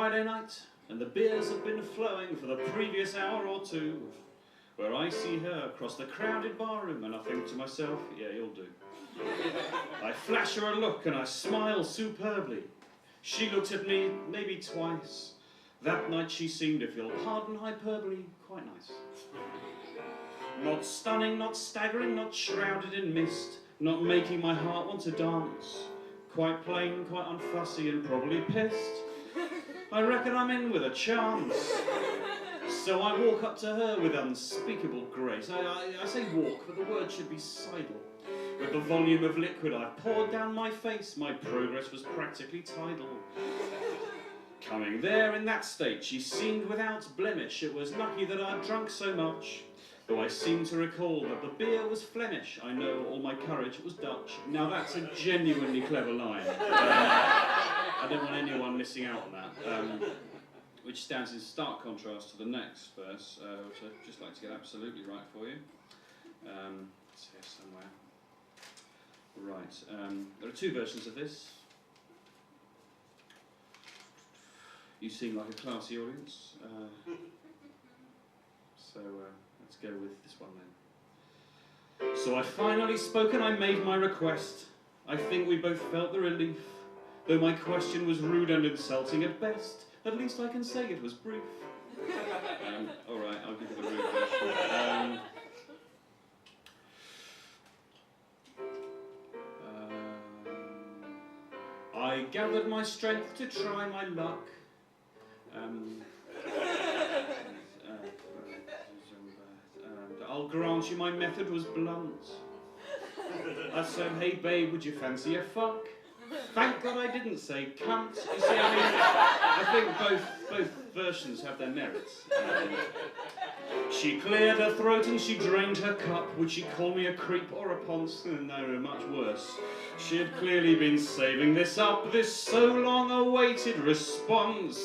Friday night, and the beers have been flowing for the previous hour or two, where I see her across the crowded barroom, and I think to myself, yeah, you'll do. I flash her a look and I smile superbly. She looks at me maybe twice. That night she seemed, if you'll pardon hyperbole, quite nice. Not stunning, not staggering, not shrouded in mist, not making my heart want to dance. Quite plain, quite unfussy, and probably pissed. I reckon I'm in with a chance. So I walk up to her with unspeakable grace. I say walk, but the word should be sidle. With the volume of liquid I poured down my face, my progress was practically tidal. Coming there in that state, she seemed without blemish. It was lucky that I'd drunk so much. Though I seem to recall that the beer was Flemish, I know all my courage was Dutch. Now that's a genuinely clever line. I don't want anyone missing out on that. Which stands in stark contrast to the next verse, which I'd just like to get absolutely right for you. It's here somewhere. Right, there are two versions of this. You seem like a classy audience, so let's go with this one then. So I finally spoke and I made my request. I think we both felt the relief, though my question was rude and insulting at best. At least I can say it was brief. Alright, I'll give you the rude version. I gathered my strength to try my luck. I'll grant you my method was blunt. I said, hey babe, would you fancy a fuck? Thank God I didn't say cunt. You see, I think both versions have their merits. She cleared her throat and she drained her cup. Would she call me a creep or a ponce? No, much worse. She had clearly been saving this up, this so long awaited response.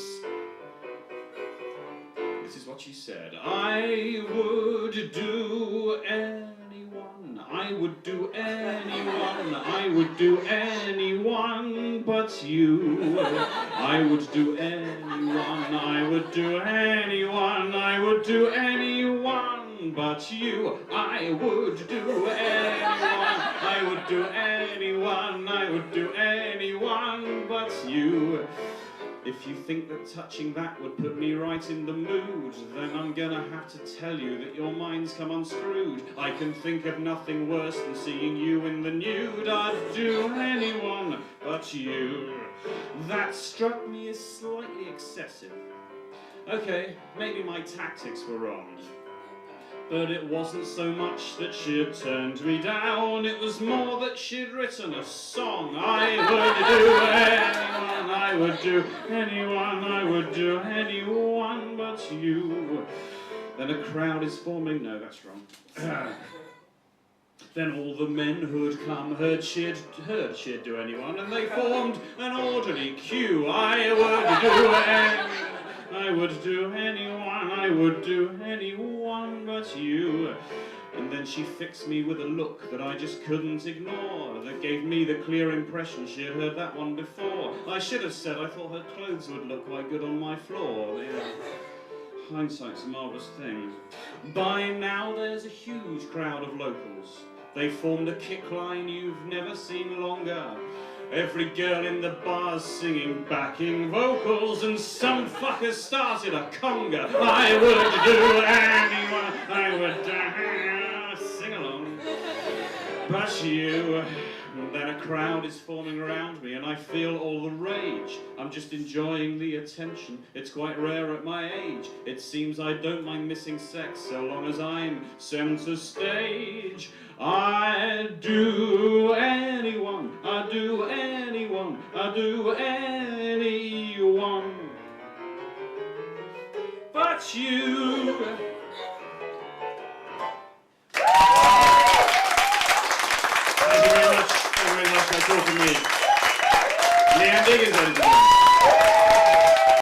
This is what she said. I would do anyone, I would do anyone, I would do anyone but you. I would do anyone, I would do anyone, I would do anyone but you. I would do anyone, I would do anyone, I would do anyone but you. If you think that touching that would put me right in the mood, then I'm gonna have to tell you that your mind's come unscrewed. I can think of nothing worse than seeing you in the nude. I'd do anyone but you. That struck me as slightly excessive. Okay, maybe my tactics were wrong. But it wasn't so much that she had turned me down, it was more that she'd written a song. I would do anyone, I would do anyone, I would do anyone but you. Then a crowd is forming, no, that's wrong. Then all the men who'd come heard she'd do anyone, and they formed an orderly queue. I would do anyone, I would do anyone, I would do anyone but you. And then she fixed me with a look that I just couldn't ignore, that gave me the clear impression she had heard that one before. I should have said I thought her clothes would look quite good on my floor. Hindsight's a marvellous thing. By now there's a huge crowd of locals. They formed a kick line you've never seen longer. Every girl in the bar's singing backing vocals, and some fucker started a conga. I would do anyone, I would do, sing along, but you. Then a crowd is forming around me and I feel all the rage. I'm just enjoying the attention, it's quite rare at my age. It seems I don't mind missing sex so long as I'm centre stage. I'd do anyone, I'd do anyone, I'd do anyone but you.